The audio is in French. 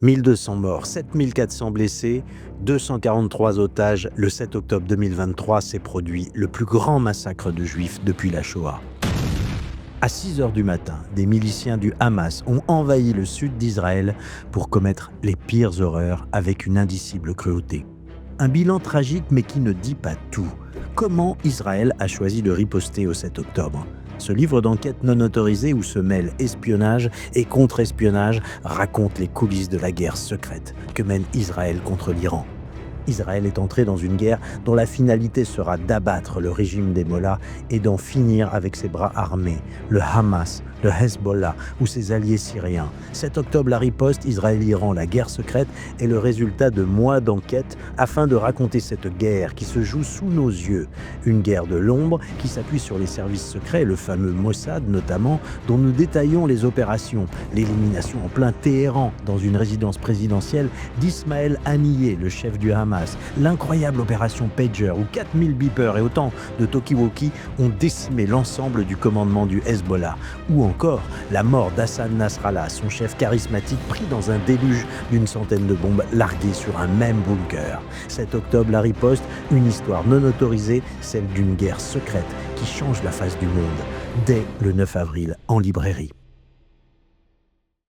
1200 morts, 7400 blessés, 243 otages. Le 7 octobre 2023 s'est produit le plus grand massacre de Juifs depuis la Shoah. À 6 heures du matin, des miliciens du Hamas ont envahi le sud d'Israël pour commettre les pires horreurs avec une indicible cruauté. Un bilan tragique mais qui ne dit pas tout. Comment Israël a choisi de riposter au 7 octobre ? Ce livre d'enquête non autorisé où se mêlent espionnage et contre-espionnage raconte les coulisses de la guerre secrète que mène Israël contre l'Iran. Israël est entré dans une guerre dont la finalité sera d'abattre le régime des Mollahs et d'en finir avec ses bras armés, le Hamas, le Hezbollah ou ses alliés syriens. 7 octobre, la riposte Israël-Iran, la guerre secrète, est le résultat de mois d'enquête afin de raconter cette guerre qui se joue sous nos yeux. Une guerre de l'ombre qui s'appuie sur les services secrets, le fameux Mossad notamment, dont nous détaillons les opérations. L'élimination en plein Téhéran, dans une résidence présidentielle, d'Ismaël Haniyeh, le chef du Hamas. L'incroyable opération Pager où 4000 beepers et autant de talkie-walkie ont décimé l'ensemble du commandement du Hezbollah. Ou encore la mort d'Hassan Nasrallah, son chef charismatique pris dans un déluge d'une centaine de bombes larguées sur un même bunker. 7 octobre, la riposte, une histoire non autorisée, celle d'une guerre secrète qui change la face du monde. Dès le 9 avril en librairie.